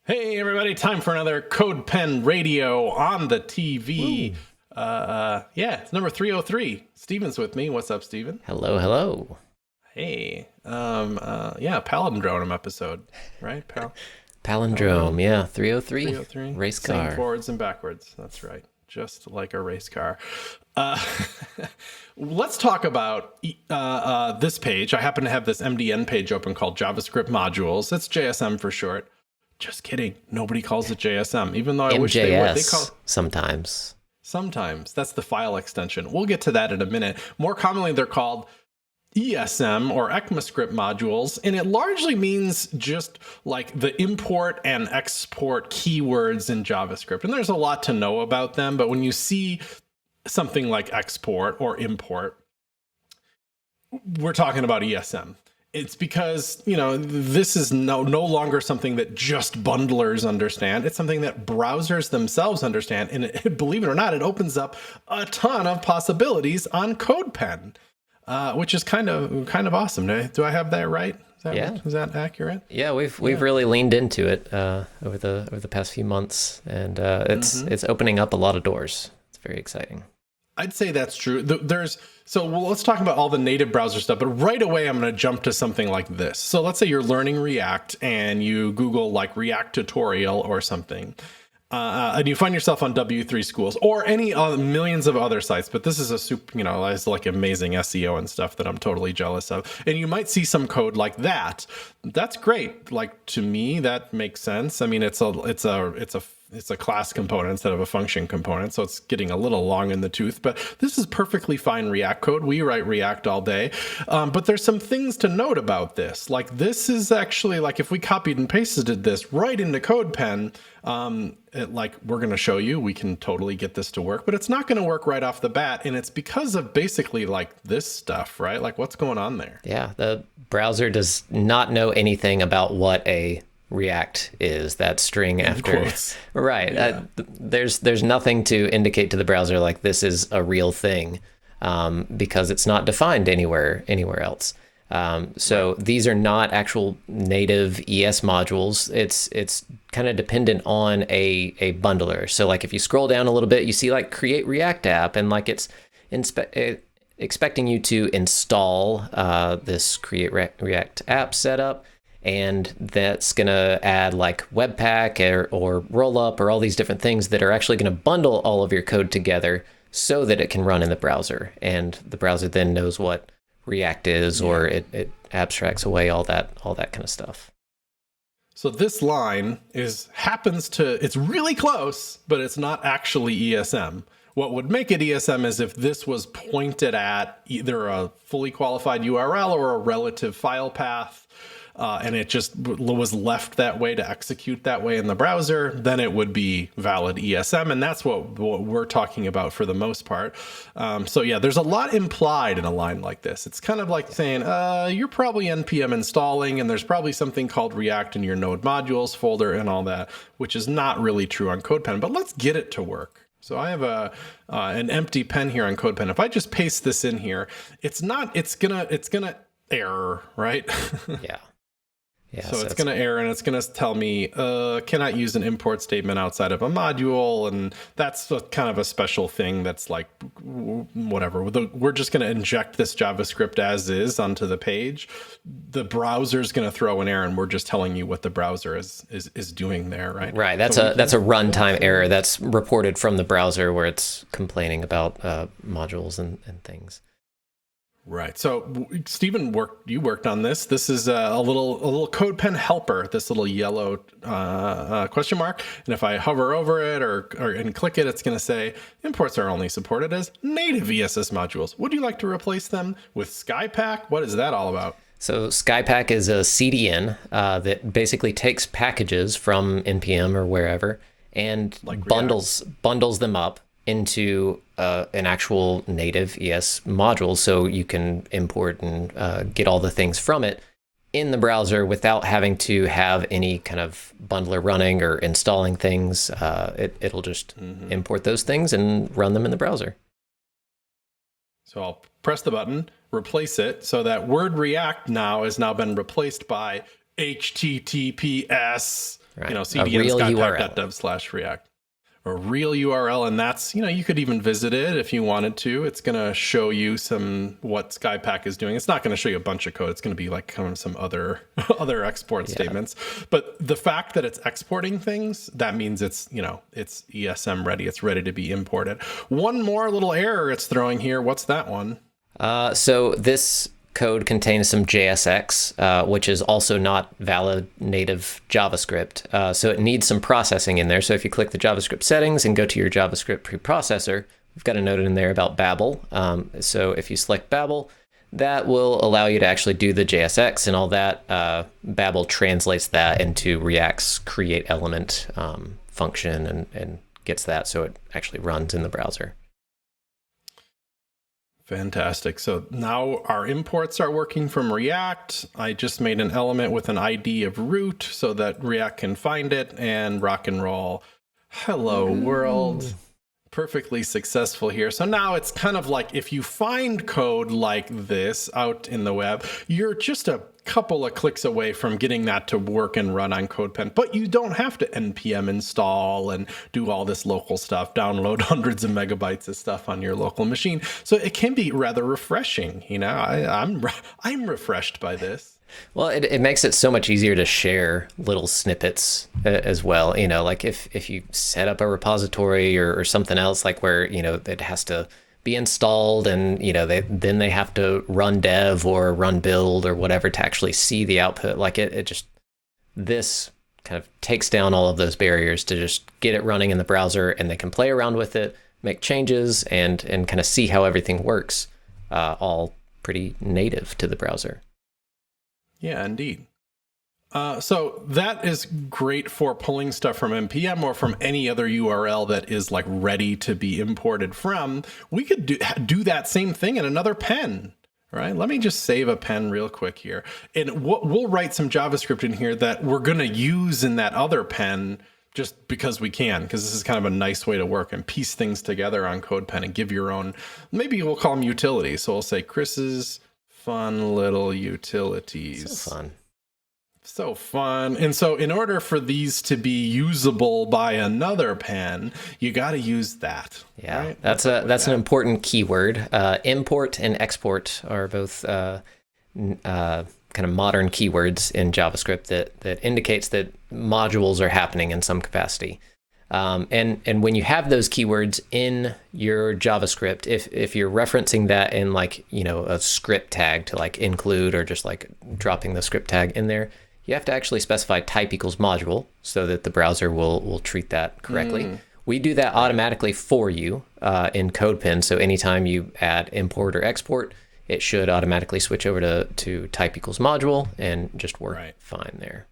Hey everybody, time for another CodePen Radio on the TV. It's number 303. Steven's with me. What's up, Steven? Hello, hello. Hey. Palindrome episode, right? Palindrome, yeah, 303. 303. Race car. Same forwards and backwards. That's right. Just like a race car. Let's talk about this page. I happen to have this MDN page open called JavaScript modules. That's JSM for short. Just kidding. Nobody calls it JSM, even though I wish they would. They call sometimes. Sometimes. That's the file extension. We'll get to that in a minute. More commonly, they're called ESM or ECMAScript modules, and it largely means just like the import and export keywords in JavaScript. And there's a lot to know about them, but when you see something like export or import, we're talking about ESM. It's because, this is no longer something that just bundlers understand. It's something that browsers themselves understand. And believe it or not, it opens up a ton of possibilities on CodePen, which is kind of awesome. Do I have that right? Is that accurate? Yeah, we've really leaned into it over the past few months, and it's opening up a lot of doors. It's very exciting. I'd say that's true. Let's talk about all the native browser stuff, but right away I'm going to jump to something like this. So let's say you're learning React and you Google like React tutorial or something, and you find yourself on W3 Schools or any millions of other sites. But this is it's like amazing SEO and stuff that I'm totally jealous of. And you might see some code like that. That's great. Like, to me, that makes sense. I mean, it's a class component instead of a function component, so it's getting a little long in the tooth, but this is perfectly fine React code. We write React all day, but there's some things to note about this. Like, this is actually, like, if we copied and pasted this right into CodePen, we're going to show you, we can totally get this to work, but it's not going to work right off the bat, and it's because of basically, like, this stuff, right? Like, what's going on there? Yeah, the browser does not know anything about what a React is, that string after, right? Yeah. There's nothing to indicate to the browser like this is a real thing, because it's not defined anywhere else. So these are not actual native ES modules. It's kind of dependent on a bundler. So like if you scroll down a little bit, you see like create React app, and like it's expecting you to install this create React app setup. And that's going to add like Webpack or Rollup or all these different things that are actually going to bundle all of your code together so that it can run in the browser. And the browser then knows what React is, or it abstracts away all that kind of stuff. So this line it's really close, but it's not actually ESM. What would make it ESM is if this was pointed at either a fully qualified URL or a relative file path, and it just was left that way to execute that way in the browser, then it would be valid ESM, and that's what we're talking about for the most part. There's a lot implied in a line like this. It's kind of like saying, you're probably NPM installing, and there's probably something called React in your node modules folder and all that, which is not really true on CodePen, but let's get it to work. So I have an empty pen here on CodePen. If I just paste this in here, it's gonna error, right? Yeah. Yeah, so it's going to error, and it's going to tell me, cannot use an import statement outside of a module. And that's kind of a special thing that's like, whatever. We're just going to inject this JavaScript as is onto the page. The browser's going to throw an error, and we're just telling you what the browser is doing there, right? Right. That's a runtime error that's reported from the browser where it's complaining about modules and things. Right. So, Stephen, you worked on this. This is a little CodePen helper, this little yellow question mark. And if I hover over it and click it, it's going to say imports are only supported as native ESS modules. Would you like to replace them with Skypack? What is that all about? So Skypack is a CDN that basically takes packages from NPM or wherever and like bundles them up into an actual native ES module, so you can import and get all the things from it in the browser without having to have any kind of bundler running or installing things. It'll just import those things and run them in the browser. So I'll press the button, replace it, so that word React now has been replaced by HTTPS Right. You know, A CDN real skypack.dev/react. A real URL, and that's, you know, you could even visit it if you wanted to. It's going to show you what Skypack is doing. It's not going to show you a bunch of code. It's going to be like kind of some other export statements. But the fact that it's exporting things, that means it's, you know, it's ESM ready. It's ready to be imported. One more little error it's throwing here. What's that one? So this code contains some JSX, which is also not valid native JavaScript. So it needs some processing in there. So if you click the JavaScript settings and go to your JavaScript preprocessor, we've got a note in there about Babel. So if you select Babel, that will allow you to actually do the JSX and all that. Babel translates that into React's create element function and gets that so it actually runs in the browser. Fantastic. So now our imports are working from React. I just made an element with an ID of root so that React can find it and rock and roll. Hello world. Perfectly successful here. So now it's kind of like if you find code like this out in the web, you're just a couple of clicks away from getting that to work and run on CodePen. But you don't have to npm install and do all this local stuff, download hundreds of megabytes of stuff on your local machine. So it can be rather refreshing. You know, I'm refreshed by this. Well, it makes it so much easier to share little snippets as well. You know, like if you set up a repository or something else, like where, you know, it has to be installed and, you know, then they have to run dev or run build or whatever to actually see the output. Like this kind of takes down all of those barriers to just get it running in the browser, and they can play around with it, make changes, and kind of see how everything works, all pretty native to the browser. Yeah, indeed. So that is great for pulling stuff from npm or from any other URL that is like ready to be imported from. We could do that same thing in another pen, right? Let me just save a pen real quick here. And we'll write some JavaScript in here that we're going to use in that other pen just because we can, because this is kind of a nice way to work and piece things together on CodePen and give your own, maybe we'll call them utilities. So we'll say Chris's fun little utilities. So fun. So fun. And so in order for these to be usable by another pen, you got to use that. Yeah, right? that's an important keyword. Import and export are both kind of modern keywords in JavaScript that indicates that modules are happening in some capacity. And when you have those keywords in your JavaScript, if you're referencing that in like, you know, a script tag to like include or just like dropping the script tag in there, you have to actually specify type equals module so that the browser will treat that correctly. We do that automatically for you in CodePen. So anytime you add import or export, it should automatically switch over to type equals module and just work fine there.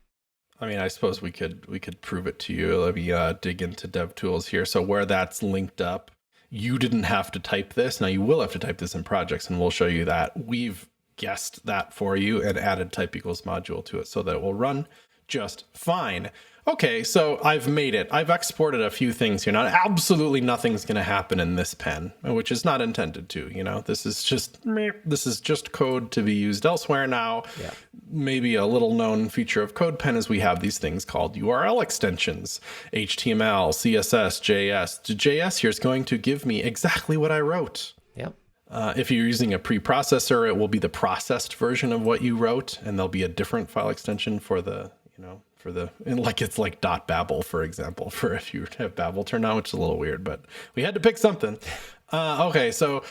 I mean, I suppose we could prove it to you. Let me dig into DevTools here. So where that's linked up, you didn't have to type this. Now you will have to type this in projects, and we'll show you that. We've guessed that for you and added type equals module to it so that it will run just fine. Okay, so I've made it. I've exported a few things here. Now, absolutely nothing's going to happen in this pen, which is not intended to. You know, this is just code to be used elsewhere now. Yeah. Maybe a little known feature of CodePen is we have these things called URL extensions, HTML, CSS, JS. The JS here is going to give me exactly what I wrote. Yep. If you're using a preprocessor, it will be the processed version of what you wrote, and there'll be a different file extension for the, you know, it's like .babel, for example, for if you have Babel turned on, which is a little weird, but we had to pick something. Okay, so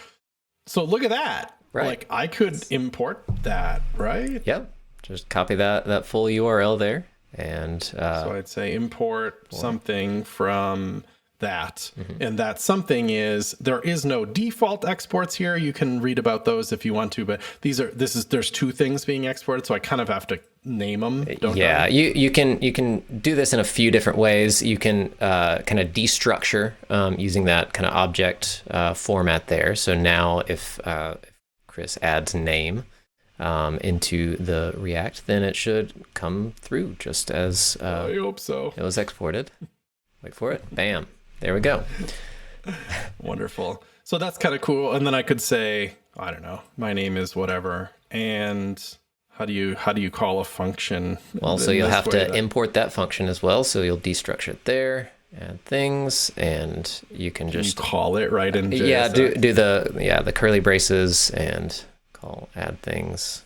look at that. Right. Like I could import that, right? Yep. Just copy that full URL there, and so I'd say import something from that. And that something is, there is no default exports here. You can read about those if you want to, but there's two things being exported, so I kind of have to name them. Yeah, you can do this in a few different ways. You can kind of destructure using that kind of object format there. So now if Chris adds name into the React, then it should come through just as I hope so. It was exported. Wait for it. Bam. There we go. Wonderful. So that's kind of cool. And then I could say, I don't know, my name is whatever. And how do you call a function? Well, so you'll have to import that function as well. So you'll destructure it there, add things, and you can just call it right in JSX. Yeah, do the curly braces and add things.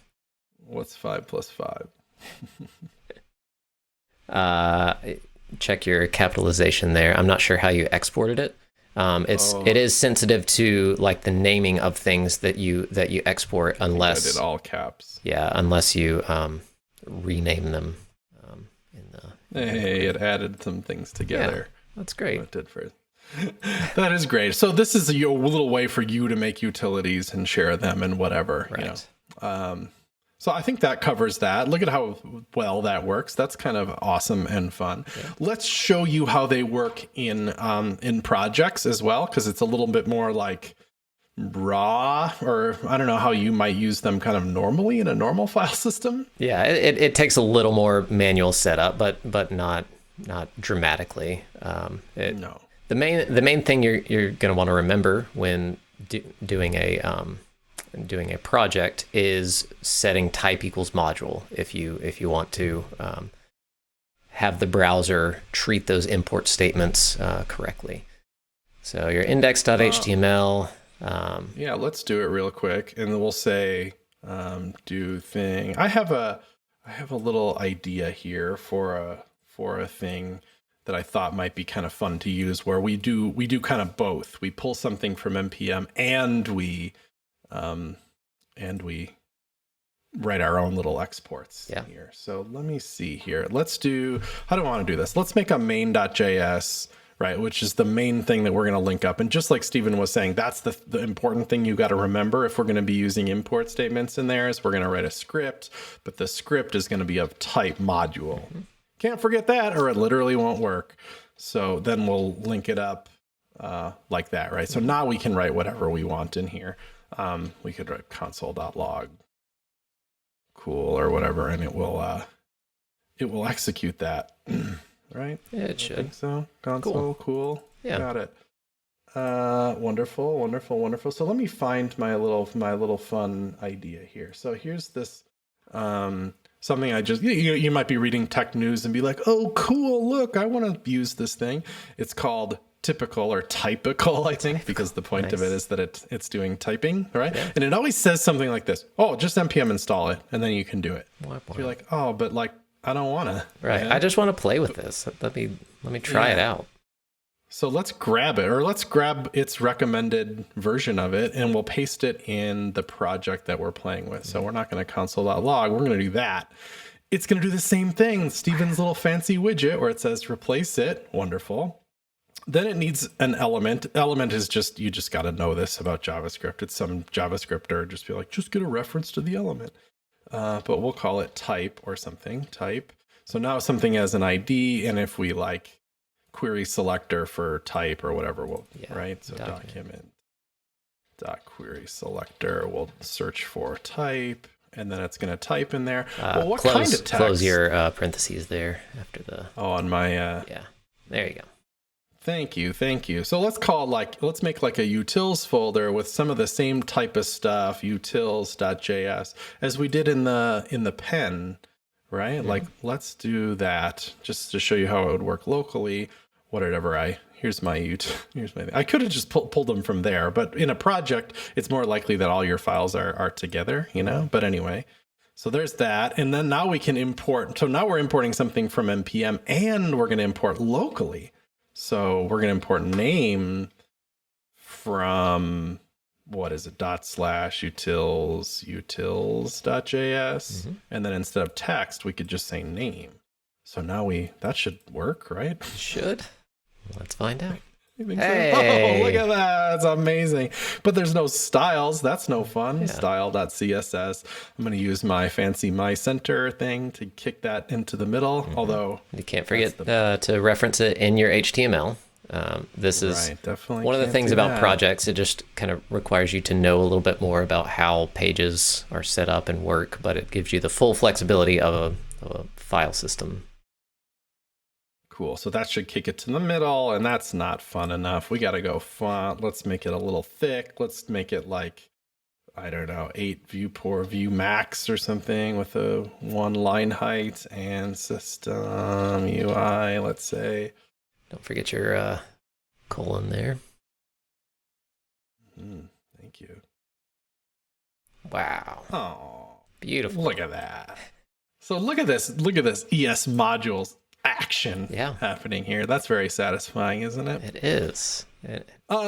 What's 5 plus 5? Check your capitalization there. I'm not sure how you exported it. It is sensitive to like the naming of things that you export, unless I did all caps. Yeah, unless you rename them in the. Hey, it added some things together. Yeah, that's great. It did first. That is great. So this is a little way for you to make utilities and share them and whatever. Right. So I think that covers that. Look at how well that works. That's kind of awesome and fun. Yeah. Let's show you how they work in projects as well, because it's a little bit more like raw, or I don't know how you might use them kind of normally in a normal file system. Yeah, it takes a little more manual setup, but not dramatically. No. The main thing you're going to want to remember when doing a project is setting type equals module if you want to have the browser treat those import statements correctly. So your index.html. Yeah, let's do it real quick, and then we'll say do thing. I have a little idea here for a thing that I thought might be kind of fun to use, where we do kind of both. We pull something from npm and we write our own little exports here. So let me see here. Let's do, how do I want to do this? Let's make a main.js, right, which is the main thing that we're going to link up. And just like Stephen was saying, that's the important thing you got to remember if we're going to be using import statements in there, is we're going to write a script, but the script is going to be of type module. Mm-hmm. Can't forget that, or it literally won't work. So then we'll link it up like that, right? So now we can write whatever we want in here. We could write console.log cool or whatever, and it will execute that, right? Yeah, it should. I think so. Console cool. Yeah, got it. Wonderful. So let me find my little fun idea here. So here's this something I just, you might be reading tech news and be like, oh, cool, look, I want to use this thing. It's called typical or typical, I think, because the point of it is that it's doing typing, right? Yeah. And it always says something like this: oh, just npm install it, and then you can do it. So you're like, oh, but like, I don't want to. Right. You know? I just want to play with this. Let me try it out. So let's grab it, or let's grab its recommended version of it, and we'll paste it in the project that we're playing with. So we're not going to console.log. We're going to do that. It's going to do the same thing. Stephen's little fancy widget where it says replace it. Wonderful. Then it needs an element. Element is just, you just got to know this about JavaScript. It's some JavaScripter just be like, just get a reference to the element. But we'll call it type or something, type. So now something has an ID, and if we like query selector for type or whatever, right? So document dot query selector, we'll search for type, and then it's going to type in there. Well, what kind of text? Close your parentheses there after the. Oh, on my. Yeah, there you go. Thank you. So let's make like a utils folder with some of the same type of stuff, utils.js, as we did in the pen, right? Mm-hmm. Like, let's do that just to show you how it would work locally. Here's my thing. I could have just pulled them from there, but in a project, it's more likely that all your files are together, But anyway, so there's that. And then now we can import. So now we're importing something from npm, and we're going to import locally. So we're going to import name from, what is it, utils.js. And then instead of text, we could just say name. So now that should work, right? It should. Let's find out. Hey. So? Oh, look at that. That's amazing. But there's no styles. That's no fun. Yeah. Style.css. I'm going to use my fancy my center thing to kick that into the middle. Although you can't forget to reference it in your HTML. This is definitely one of the things about projects. It just kind of requires you to know a little bit more about how pages are set up and work, but it gives you the full flexibility of a file system. Cool. So that should kick it to the middle, and that's not fun enough. We got to go font. Let's make it a little thick. Let's make it like I don't know, 8 viewport view max or something with a 1 line height and system UI, let's say. Don't forget your colon there. Thank you. Wow. Oh, beautiful. Look at that. So look at this ES modules action happening here. That's very satisfying, isn't it? It is.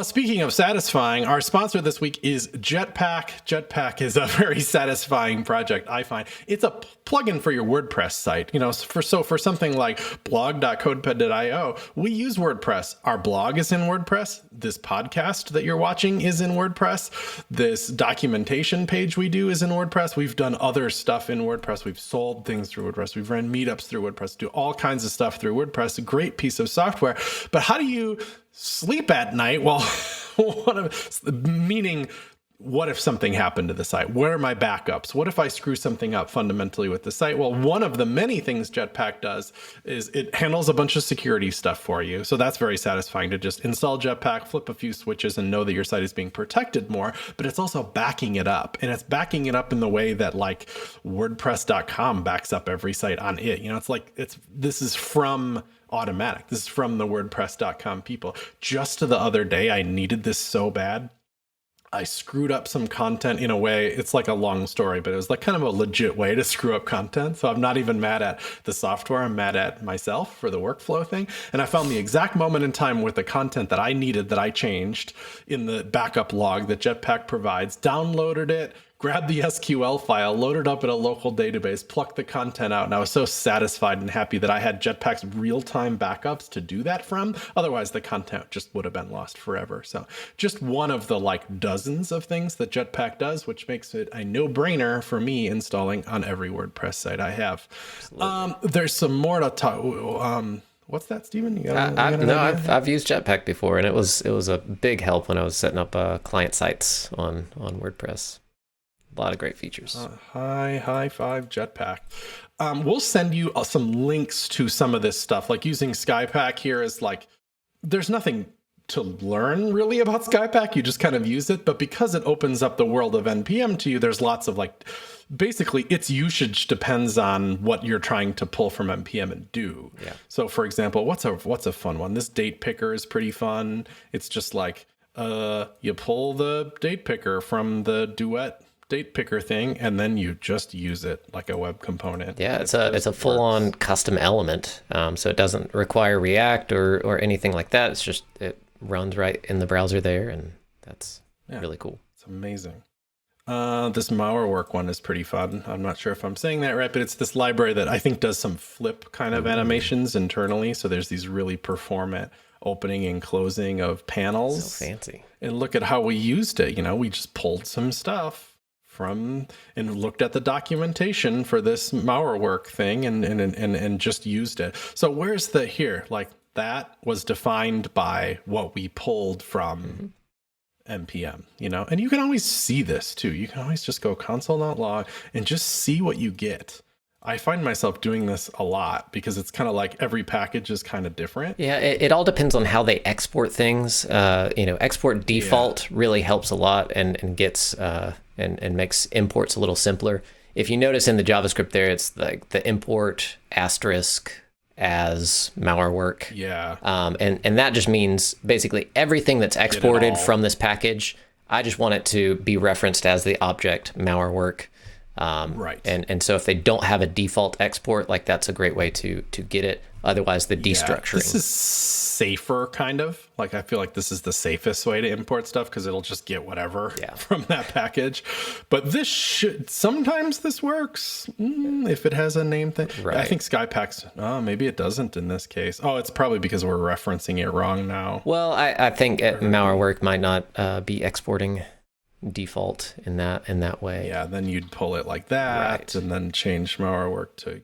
Speaking of satisfying, our sponsor this week is Jetpack. Jetpack is a very satisfying project, I find. It's a plugin for your WordPress site. You know, for something like blog.codepen.io, we use WordPress. Our blog is in WordPress. This podcast that you're watching is in WordPress. This documentation page we do is in WordPress. We've done other stuff in WordPress. We've sold things through WordPress. We've run meetups through WordPress, do all kinds of stuff through WordPress. A great piece of software. But how do you sleep at night? Well, what if something happened to the site? Where are my backups? What if I screw something up fundamentally with the site? Well, one of the many things Jetpack does is it handles a bunch of security stuff for you. So that's very satisfying to just install Jetpack, flip a few switches, and know that your site is being protected more. But it's also backing it up. And it's backing it up in the way that like WordPress.com backs up every site on it. You know, this is from automatic. This is from the WordPress.com people. Just the other day, I needed this so bad. I screwed up some content in a way. It's like a long story, but it was like kind of a legit way to screw up content. So I'm not even mad at the software. I'm mad at myself for the workflow thing. And I found the exact moment in time with the content that I needed that I changed in the backup log that Jetpack provides, downloaded it, grabbed the SQL file, loaded up in a local database, plucked the content out, and I was so satisfied and happy that I had Jetpack's real-time backups to do that from. Otherwise, the content just would have been lost forever. So just one of the like dozens of things that Jetpack does, which makes it a no-brainer for me installing on every WordPress site I have. There's some more to talk. What's that, Stephen? I've used Jetpack before, and it was a big help when I was setting up client sites on WordPress. A lot of great features. High five, Jetpack. We'll send you some links to some of this stuff. Like using Skypack here is like, there's nothing to learn really about Skypack. You just kind of use it. But because it opens up the world of NPM to you, there's lots of like, basically its usage depends on what you're trying to pull from NPM and do. Yeah. So for example, what's a fun one? This date picker is pretty fun. It's just like, you pull the date picker from the Duet date picker thing, and then you just use it like a web component. Yeah, it's a full-on custom element, so it doesn't require React or anything like that. It's just it runs right in the browser there, and that's really cool. It's amazing. This Mowerwork one is pretty fun. I'm not sure if I'm saying that right, but it's this library that I think does some flip kind of animations internally. So there's these really performant opening and closing of panels. So fancy. And look at how we used it. You know, we just pulled some stuff from and looked at the documentation for this Mowerwork thing and just used it. So where's the here? Like that was defined by what we pulled from NPM, you know, and you can always see this too. You can always just go console.log and just see what you get. I find myself doing this a lot because it's kind of like every package is kind of different. Yeah, it all depends on how they export things. Export default really helps a lot and gets and makes imports a little simpler. If you notice in the JavaScript there, it's like the import asterisk as Mowerwork. Yeah. And that just means basically everything that's exported from this package, I just want it to be referenced as the object Mowerwork. Right. And so if they don't have a default export, like that's a great way to get it. Otherwise, the destructuring. This is safer, kind of. Like, I feel like this is the safest way to import stuff because it'll just get whatever from that package. But sometimes this works if it has a name thing. Right. I think Skypack's, maybe it doesn't in this case. Oh, it's probably because we're referencing it wrong now. Well, I think Mowerwork might not be exporting default in that way. Yeah, then you'd pull it like that and then change Mowerwork to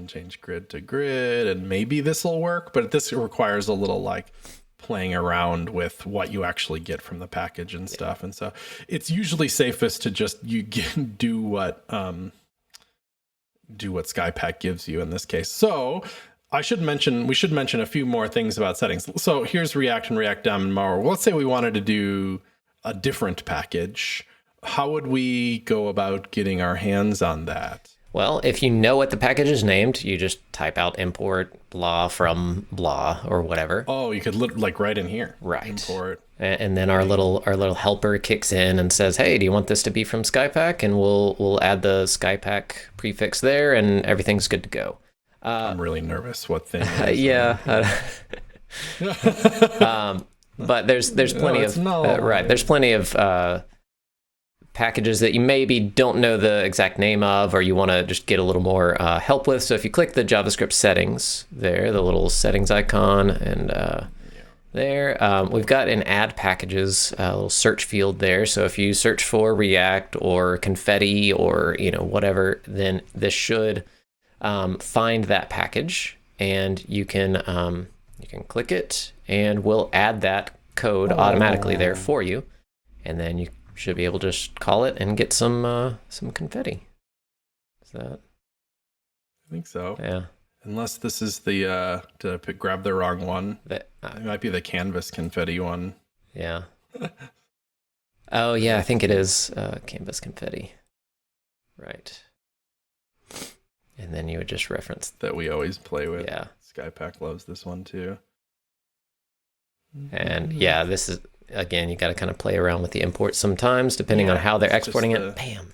change grid to grid, and maybe this will work, but this requires a little like playing around with what you actually get from the package and stuff. And so it's usually safest to just do what Skypack gives you in this case. So we should mention a few more things about settings. So here's React and React DOM and Mower. Let's say we wanted to do a different package. how would we go about getting our hands on that? Well, if you know what the package is named, you just type out import blah from blah or whatever. Oh, you could like right in here. Right. Import. And then our little helper kicks in and says, "Hey, do you want this to be from Skypack?" And we'll add the Skypack prefix there, and everything's good to go. I'm really nervous. What thing? Is yeah. But there's plenty of right. There's plenty of packages that you maybe don't know the exact name of, or you want to just get a little more help with. So if you click the JavaScript settings there, the little settings icon, and there, we've got an add packages, a little search field there. So if you search for React or Confetti or whatever, then this should find that package, and you can click it, and we'll add that code automatically there for you, and then you should be able to just call it and get some confetti. Is that? I think so. Yeah. Unless this is the grab the wrong one. It might be the canvas confetti one. Yeah. Oh yeah, I think it is canvas confetti. Right. And then you would just reference that we always play with. Yeah. Skypack loves this one too. And yeah, this is, again, you got to kind of play around with the imports sometimes, depending on how they're exporting it. Bam!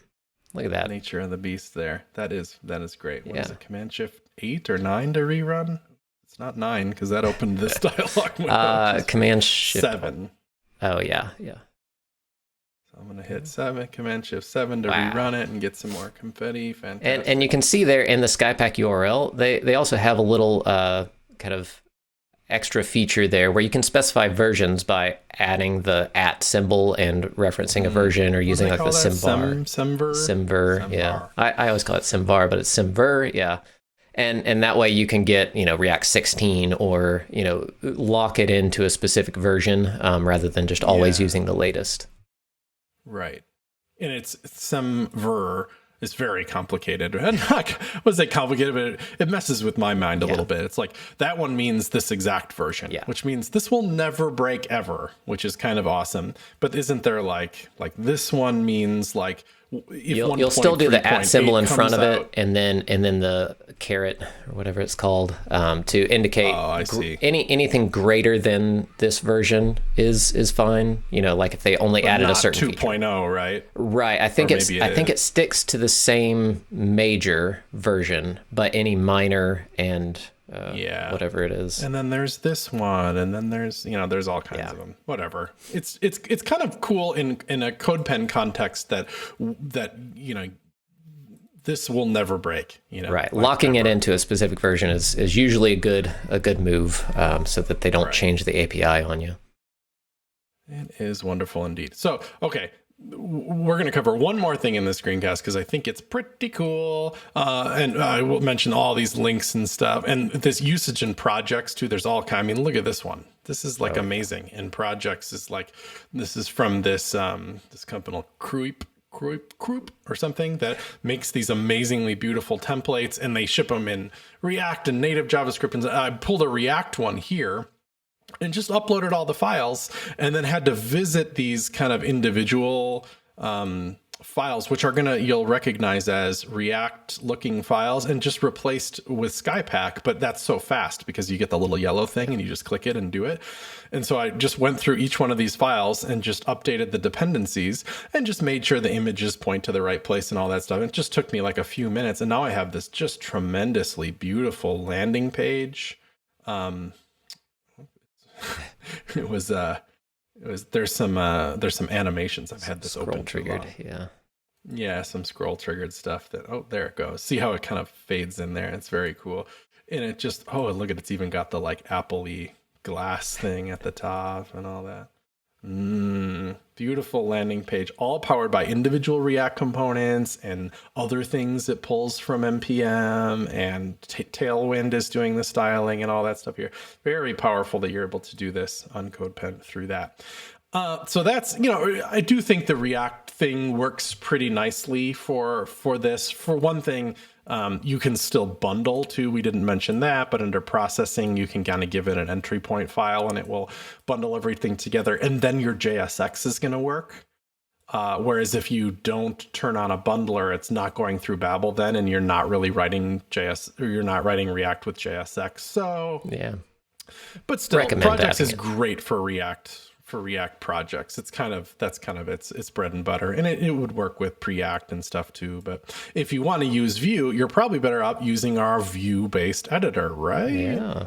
Look at that. Nature of the beast there. That is great. What is it? Command Shift 8 or 9 to rerun? It's not 9 because that opened this dialog window. Command Shift 7. Oh yeah. So I'm gonna hit 7. Command Shift 7 to rerun it and get some more confetti. Fantastic. And you can see there in the Skypack URL, they also have a little kind of extra feature there where you can specify versions by adding the @ symbol and referencing a version, or using like the Simvar. Simver, yeah. I always call it Simvar, but it's Simver, yeah. And that way you can get, React 16 or, lock it into a specific version rather than just always using the latest. Right. And it's Simver. It's very complicated. And not, was it complicated, but it messes with my mind a little bit. It's like, that one means this exact version, which means this will never break ever, which is kind of awesome. But isn't there like this one means like, if you'll still do the @ symbol in front of it, and then the caret or whatever it's called to indicate anything greater than this version is fine. Like if they only added a certain 2.0, right? Right. I think it sticks to the same major version, but any minor and whatever it is. And then there's this one, and then there's there's all kinds of them. Whatever. It's kind of cool in a CodePen context that this will never break. Right. Locking it into a specific version is usually a good move, so that they don't change the API on you. It is wonderful indeed. So okay. We're going to cover one more thing in this screencast because I think it's pretty cool. And I will mention all these links and stuff. And this usage in projects too. There's all kinds. I mean, look at this one. This is like amazing. And projects is like, this is from this company called Croup or something that makes these amazingly beautiful templates, and they ship them in React and native JavaScript. And I pulled a React one here and just uploaded all the files, and then had to visit these kind of individual files, which are you'll recognize as React looking files, and just replaced with Skypack. But that's so fast because you get the little yellow thing and you just click it and do it. And so I just went through each one of these files and just updated the dependencies and just made sure the images point to the right place and all that stuff. It just took me like a few minutes. And now I have this just tremendously beautiful landing page. There's some animations. I've had this scroll triggered, some scroll triggered stuff there it goes. See how it kind of fades in there. It's very cool. And it just, look at it's even got the like Apple-y glass thing at the top and all that. Beautiful landing page, all powered by individual React components and other things it pulls from NPM, and Tailwind is doing the styling and all that stuff here. Very powerful that you're able to do this on CodePen through that. So that's, I do think the React thing works pretty nicely for this. For one thing, you can still bundle too. We didn't mention that, but under processing, you can kind of give it an entry point file and it will bundle everything together. And then your JSX is going to work. Whereas if you don't turn on a bundler, it's not going through Babel then, and you're not really writing JS, or you're not writing React with JSX. So yeah, but still, projects is it. great for React projects. That's kind of its bread and butter, and it would work with Preact and stuff too. But if you want to use Vue, you're probably better off using our Vue-based editor, right? Yeah.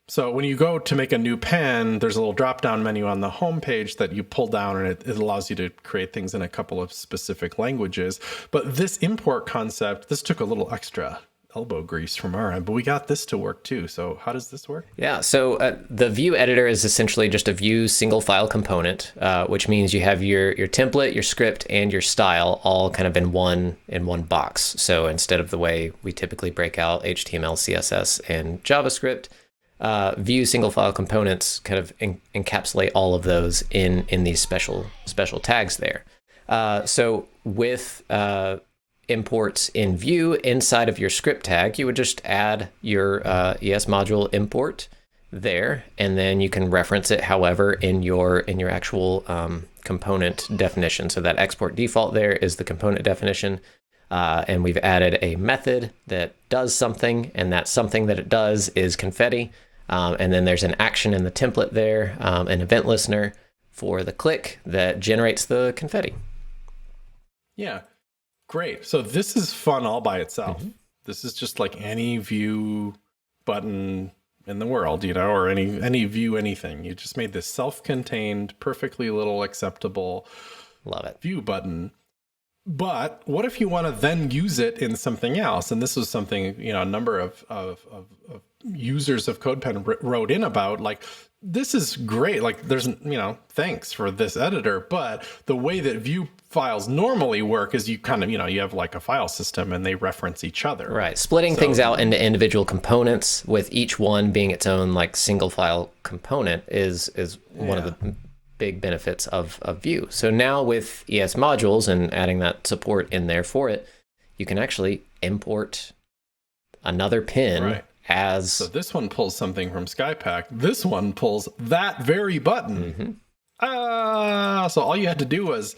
So when you go to make a new pen, there's a little drop-down menu on the home page that you pull down, and it allows you to create things in a couple of specific languages. But this import concept, this took a little extra elbow grease from our end, but we got this to work too. So how does this work? Yeah, so the Vue Editor is essentially just a Vue single file component, which means you have your template, your script, and your style all kind of in one box. So instead of the way we typically break out HTML, CSS, and JavaScript, Vue single file components kind of encapsulate all of those in these special tags there. So with imports in Vue inside of your script tag, you would just add your ES module import there, and then you can reference it however in your actual component definition. So that export default there is the component definition. And we've added a method that does something, and that something that it does is confetti. And then there's an action in the template there, an event listener for the click that generates the confetti. Yeah, great. So this is fun all by itself. This is just like any Vue button in the world, or any Vue anything. You just made this self-contained, perfectly little acceptable Love it. Vue button. But what if you want to then use it in something else? And this was something, a number of users of CodePen wrote in about, like, this is great. Like, there's, thanks for this editor. But the way that Vue files normally work is you kind of, you have like a file system and they reference each other. Right. Splitting things out into individual components with each one being its own like single file component is one of the big benefits of Vue. So now with ES modules and adding that support in there for it, you can actually import another pin as... So this one pulls something from Skypack. This one pulls that very button. So all you had to do was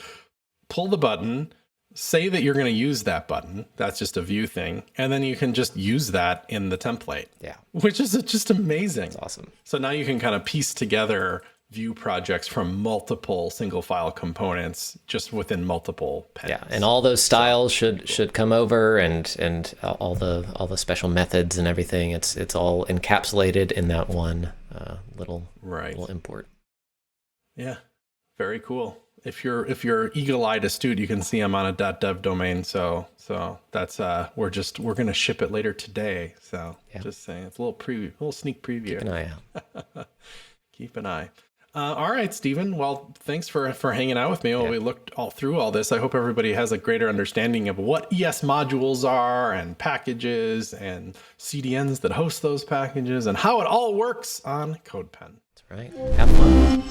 pull the button, say that you're going to use that button. That's just a Vue thing. And then you can just use that in the template. Yeah. Which is just amazing. That's awesome. So now you can kind of piece together Vue projects from multiple single file components just within multiple pens. Yeah, and all those styles should come over, and all the special methods and everything. It's all encapsulated in that one little import. Yeah, very cool. If you're eagle-eyed astute, you can see I'm on a .dev domain. So that's we're going to ship it later today. So just saying, it's a little sneak preview. Keep an eye out. Keep an eye. All right, Stephen. Well, thanks for hanging out with me while we looked through all this. I hope everybody has a greater understanding of what ES modules are and packages and CDNs that host those packages and how it all works on CodePen. That's right. Have fun.